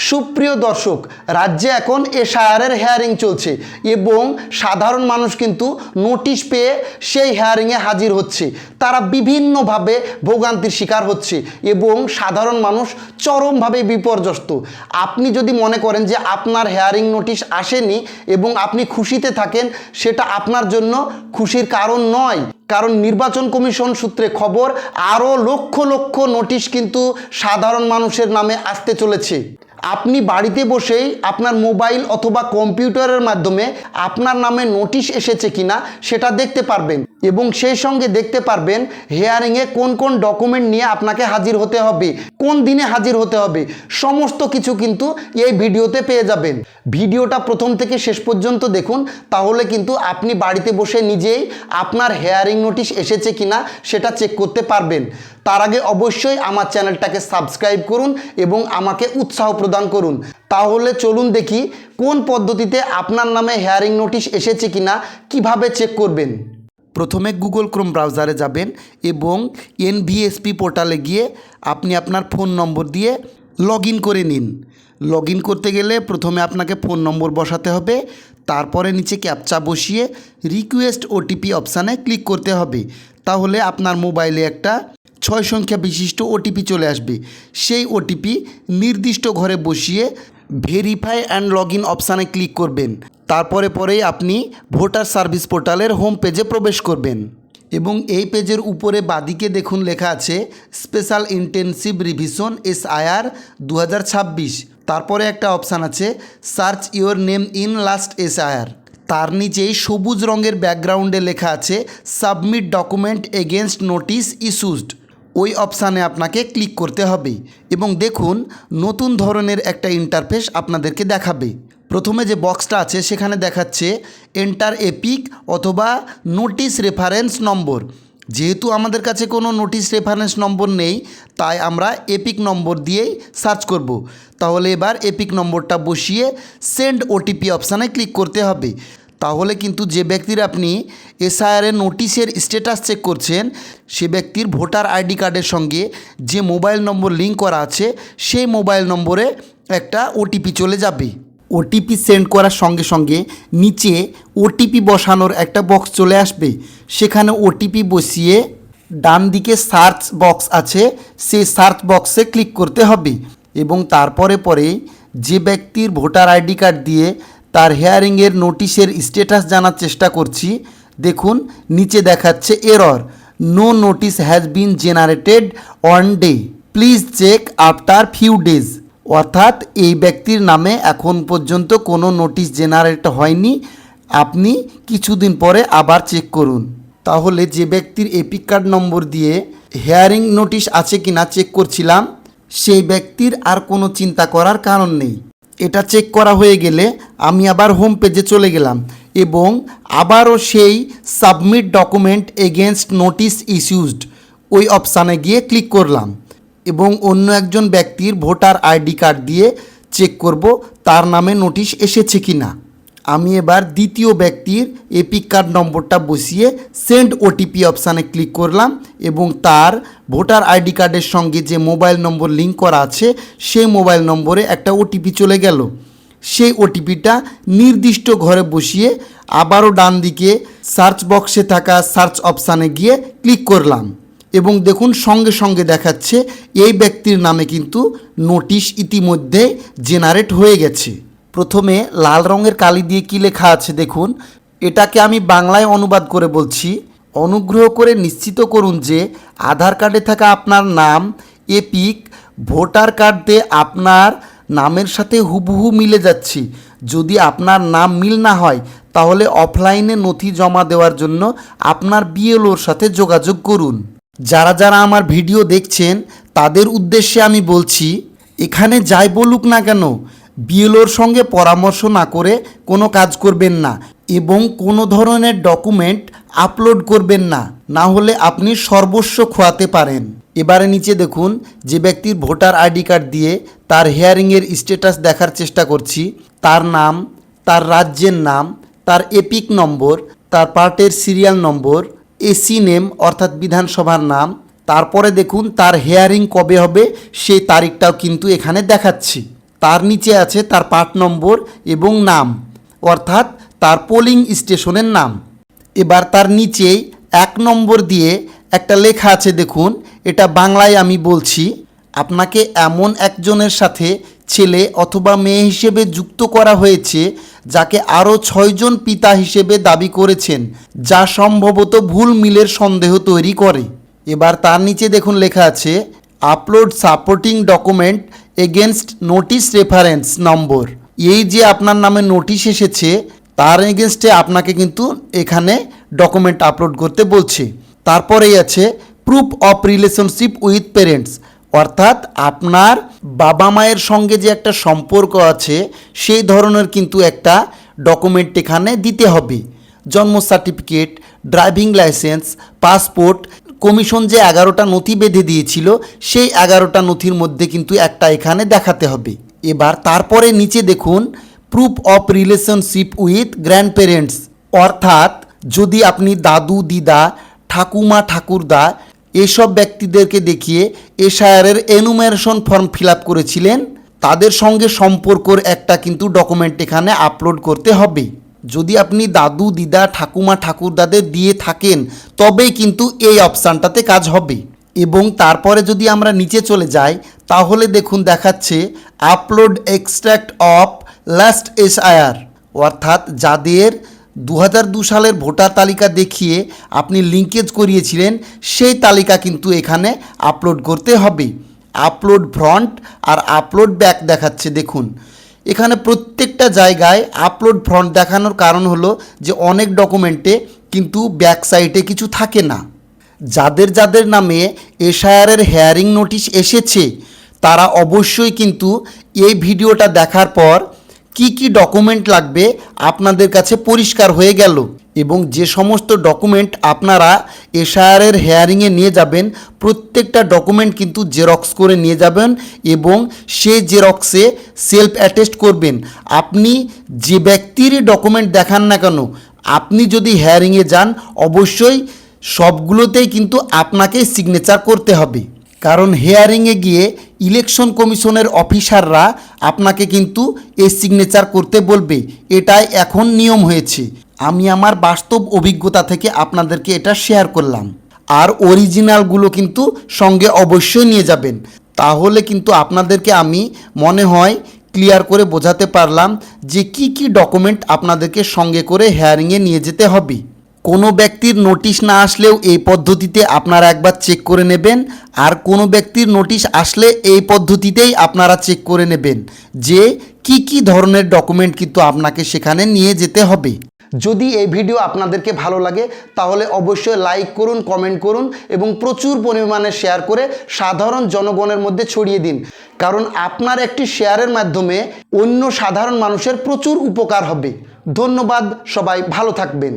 সুপ্রিয় দর্শক, রাজ্যে এখন এসআইআরের হেয়ারিং চলছে এবং সাধারণ মানুষ কিন্তু নোটিশ পেয়ে সেই হেয়ারিংয়ে হাজির হচ্ছে। তারা বিভিন্নভাবে ভোগান্তির শিকার হচ্ছে এবং সাধারণ মানুষ চরমভাবে বিপর্যস্ত। আপনি যদি মনে করেন যে আপনার হেয়ারিং নোটিশ আসেনি এবং আপনি খুশিতে থাকেন, সেটা আপনার জন্য খুশির কারণ নয়। কারণ নির্বাচন কমিশন সূত্রে খবর, আরও লক্ষ লক্ষ নোটিশ কিন্তু সাধারণ মানুষের নামে আসতে চলেছে। আপনি বাড়িতে বসেই আপনার মোবাইল অথবা কম্পিউটারের মাধ্যমে আপনার নামে নোটিশ এসেছে কিনা সেটা দেখতে পারবেন এবং সেই সঙ্গে দেখতে পারবেন হিয়ারিংয়ে কোন কোন ডকুমেন্ট নিয়ে আপনাকে হাজির হতে হবে, কোন দিনে হাজির হতে হবে, সমস্ত কিছু কিন্তু এই ভিডিওতে পেয়ে যাবেন। ভিডিওটা প্রথম থেকে শেষ পর্যন্ত দেখুন, তাহলে কিন্তু আপনি বাড়িতে বসে নিজেই আপনার হিয়ারিং নোটিশ এসেছে কিনা সেটা চেক করতে পারবেন। তার আগে অবশ্যই আমার চ্যানেলটাকে সাবস্ক্রাইব করুন এবং আমাকে উৎসাহ প্রদান করুন। তাহলে চলুন দেখি কোন পদ্ধতিতে আপনার নামে হিয়ারিং নোটিশ এসেছে কিনা কিভাবে চেক করবেন। প্রথমে গুগল ক্রোম ব্রাউজারে যাবেন এবং এনভিএসপি পোর্টালে গিয়ে আপনি আপনার ফোন নম্বর দিয়ে লগ ইন করে নিন। লগ ইন করতে গেলে প্রথমে আপনাকে ফোন নম্বর বসাতে হবে, তারপরে নিচে ক্যাপচা বসিয়ে রিকোয়েস্ট ওটিপি অপশানে ক্লিক করতে হবে। তাহলে আপনার মোবাইলে একটা 6 সংখ্যা বিশিষ্ট ওটিপি চলে আসবে। সেই ওটিপি নির্দিষ্ট ঘরে বসিয়ে ভেরিফাই অ্যান্ড লগ ইন অপশানে ক্লিক করবেন। পরেই আপনি ভোটার সার্ভিস পোর্টালের হোম পেজে প্রবেশ করবেন এবং এই পেজের উপরে বাদিকে দেখুন লেখা আছে স্পেশাল ইন্টেনসিভ রিভিশন এসআইআর 2026। তারপরে একটা অপশান আছে search your name in last SIR. তার নিচেই সবুজ রঙের ব্যাকগ্রাউন্ডে লেখা আছে submit document against notice issued. ওই অপশানে আপনাকে ক্লিক করতে হবে এবং দেখুন নতুন ধরনের একটা ইন্টারফেস আপনাদেরকে দেখাবে। প্রথমে যে বক্সটা আছে সেখানে দেখাচ্ছে এন্টার এপিক অথবা নোটিশ রেফারেন্স নম্বর। যেহেতু আমাদের কাছে কোনো নোটিশ রেফারেন্স নম্বর নেই, তাই আমরা এপিক নম্বর দিয়েই সার্চ করব। তাহলে এবার এপিক নম্বরটা বসিয়ে সেন্ড ওটিপি অপশানে ক্লিক করতে হবে। তাহলে কিন্তু যে ব্যক্তির আপনি এসআইআরের নোটিশের স্ট্যাটাস চেক করছেন, সে ব্যক্তির ভোটার আইডি কার্ডের সঙ্গে যে মোবাইল নম্বর লিঙ্ক করা আছে সেই মোবাইল নম্বরে একটা ওটিপি চলে যাবে। ওটিপি সেন্ড করার সঙ্গে সঙ্গে নিচে ওটিপি বসানোর একটা বক্স চলে আসবে। সেখানে ওটিপি বসিয়ে ডান দিকে সার্চ বক্স আছে, সেই সার্চ বক্সে ক্লিক করতে হবে এবং পরে যে ব্যক্তির ভোটার আইডি কার্ড দিয়ে তার হিয়ারিংয়ের নোটিশের স্ট্যাটাস জানার চেষ্টা করছি, দেখুন নিচে দেখাচ্ছে error, no notice has been generated on day, please check after few days. অর্থাৎ এই ব্যক্তির নামে এখন পর্যন্ত কোনো নোটিশ জেনারেট হয়নি, আপনি কিছুদিন পরে আবার চেক করুন। তাহলে যে ব্যক্তির এপিক কার্ড নম্বর দিয়ে হিয়ারিং নোটিশ আছে কিনা চেক করছিলাম, সেই ব্যক্তির আর কোনো চিন্তা করার কারণ নেই। এটা চেক করা হয়ে গেলে আমি আবার হোম পেজে চলে গেলাম এবং আবারও সেই submit document against notice issued ওই অপশানে গিয়ে ক্লিক করলাম এবং অন্য একজন ব্যক্তির ভোটার আইডি কার্ড দিয়ে চেক করব তার নামে নোটিশ এসেছে কি না। আমি এবার দ্বিতীয় ব্যক্তির এপিক কার্ড নম্বরটা বসিয়ে সেন্ড ওটিপি অপশানে ক্লিক করলাম এবং তার ভোটার আইডি কার্ডের সঙ্গে যে মোবাইল নম্বর লিঙ্ক করা আছে সেই মোবাইল নম্বরে একটা ওটিপি চলে গেল। সেই ওটিপিটা নির্দিষ্ট ঘরে বসিয়ে আবারও ডান দিকে সার্চ বক্সে থাকা সার্চ অপশানে গিয়ে ক্লিক করলাম এবং দেখুন সঙ্গে সঙ্গে দেখাচ্ছে এই ব্যক্তির নামে কিন্তু নোটিশ ইতিমধ্যে জেনারেট হয়ে গেছে। প্রথমে লাল রঙের কালি দিয়ে কী লেখা আছে দেখুন, এটাকে আমি বাংলায় অনুবাদ করে বলছি। অনুগ্রহ করে নিশ্চিত করুন যে আধার কার্ডে থাকা আপনার নাম এপিক ভোটার কার্ড দিয়ে আপনার নামের সাথে হুবহু মিলে যাচ্ছে। যদি আপনার নাম মিল না হয় তাহলে অফলাইনে নথি জমা দেওয়ার জন্য আপনার বিএলওর সাথে যোগাযোগ করুন। যারা আমার ভিডিও দেখছেন তাদের উদ্দেশ্যে আমি বলছি, এখানে যাই বলুক না কেন বিএলওর সঙ্গে পরামর্শ না করে কোনো কাজ করবেন না এবং কোনো ধরনের ডকুমেন্ট আপলোড করবেন না, না হলে আপনি সর্বস্ব খোয়াতে পারেন। এবারে নিচে দেখুন যে ব্যক্তির ভোটার আইডি কার্ড দিয়ে তার হিয়ারিংয়ের স্ট্যাটাস দেখার চেষ্টা করছি, তার নাম, তার রাজ্যের নাম, তার এপিক নম্বর, তার পার্টের সিরিয়াল নম্বর, এসি নেম অর্থাৎ বিধানসভার নাম, তারপরে দেখুন তার হিয়ারিং কবে হবে সেই তারিখটাও কিন্তু এখানে দেখাচ্ছি। তার নিচে আছে তার পার্ট নম্বর এবং নাম, অর্থাৎ তার পোলিং স্টেশনের নাম। এবার তার নিচেই 1 নম্বর দিয়ে একটা লেখা আছে, দেখুন এটা বাংলায় আমি বলছি। আপনাকে এমন একজনের সাথে ছেলে অথবা মেয়ে হিসেবে যুক্ত করা হয়েছে যাকে আরও 6 জন পিতা হিসেবে দাবি করেছেন, যা সম্ভবত ভুল মিলের সন্দেহ তৈরি করে। এবার তার নিচে দেখুন লেখা আছে upload supporting document against notice reference number. এই যে আপনার নামে নোটিশ এসেছে তার এগেনস্টে আপনাকে কিন্তু এখানে ডকুমেন্ট আপলোড করতে বলছে। তারপরেই আছে proof of relationship with parents, অর্থাৎ আপনার বাবা মায়ের সঙ্গে যে একটা সম্পর্ক আছে সেই ধরনের কিন্তু একটা ডকুমেন্ট এখানে দিতে হবে। জন্ম certificate, driving licence, passport, commission যে 11টা নথি বেঁধে দিয়েছিল সেই 11টা নথির মধ্যে কিন্তু একটা এখানে দেখাতে হবে। এবার তারপরে নিচে দেখুন proof of relationship with grand parents, অর্থাৎ যদি আপনি দাদু দিদা, ঠাকুমা ঠাকুরদা এসব ব্যক্তিদেরকে দেখিয়ে এসআইআরের এনুমারেশন ফর্ম ফিল আপ করেছিলেন, তাদের সঙ্গে সম্পর্কর একটা কিন্তু ডকুমেন্ট এখানে আপলোড করতে হবে। যদি আপনি দাদু দিদা ঠাকুমা ঠাকুরদাদের দিয়ে থাকেন তবেই কিন্তু এই অপশানটাতে কাজ হবে। এবং তারপরে যদি আমরা নিচে চলে যাই তাহলে দেখুন দেখাচ্ছে upload extract of last SIR, অর্থাৎ যাদের 2002 সালের ভোটার তালিকা দেখিয়ে আপনি লিঙ্কেজ করিয়েছিলেন সেই তালিকা কিন্তু এখানে আপলোড করতে হবে। আপলোড ফ্রন্ট আর আপলোড ব্যাক দেখাচ্ছে, দেখুন এখানে প্রত্যেকটা জায়গায় আপলোড ফ্রন্ট দেখানোর কারণ হলো যে অনেক ডকুমেন্টে কিন্তু ব্যাক সাইডে কিছু থাকে না। যাদের যাদের নামে এসআইআরের হেয়ারিং নোটিশ এসেছে তারা অবশ্যই কিন্তু এই ভিডিওটা দেখার পর কি কি ডকুমেন্ট লাগবে আপনাদের কাছে পরিষ্কার হয়ে গেল। এবং যে সমস্ত ডকুমেন্ট আপনারা এসআইআরের হেয়ারিংয়ে নিয়ে যাবেন প্রত্যেকটা ডকুমেন্ট কিন্তু জেরক্স করে নিয়ে যাবেন এবং সেই জেরক্সে সেলফ অ্যাটেস্ট করবেন। আপনি যে ব্যক্তির ডকুমেন্ট দেখান না কেন, আপনি যদি হেয়ারিংয়ে যান অবশ্যই সবগুলোতেই কিন্তু আপনাকে সিগনেচার করতে হবে, কারণ হেয়ারিংয়ে গিয়ে ইলেকশন কমিশনের অফিসাররা আপনাকে কিন্তু এই সিগনেচার করতে বলবে। এটাই এখন নিয়ম হয়েছে। আমি আমার বাস্তব অভিজ্ঞতা থেকে আপনাদেরকে এটা শেয়ার করলাম। আর অরিজিনালগুলো কিন্তু সঙ্গে অবশ্যই নিয়ে যাবেন, তাহলে কিন্তু আপনাদেরকে আমি মনে হয় ক্লিয়ার করে বোঝাতে পারলাম যে কি কি ডকুমেন্ট আপনাদেরকে সঙ্গে করে হেয়ারিংয়ে নিয়ে যেতে হবে। কোনো ব্যক্তির নোটিশ না আসলেও এই পদ্ধতিতে আপনারা একবার চেক করে নেবেন, আর কোনো ব্যক্তির নোটিশ আসলে এই পদ্ধতিতেই আপনারা চেক করে নেবেন যে কি কি ধরনের ডকুমেন্ট কিন্তু আপনাকে সেখানে নিয়ে যেতে হবে। যদি এই ভিডিও আপনাদেরকে ভালো লাগে তাহলে অবশ্যই লাইক করুন, কমেন্ট করুন এবং প্রচুর পরিমাণে শেয়ার করে সাধারণ জনগণের মধ্যে ছড়িয়ে দিন, কারণ আপনার একটি শেয়ারের মাধ্যমে অন্য সাধারণ মানুষের প্রচুর উপকার হবে। ধন্যবাদ, সবাই ভালো থাকবেন।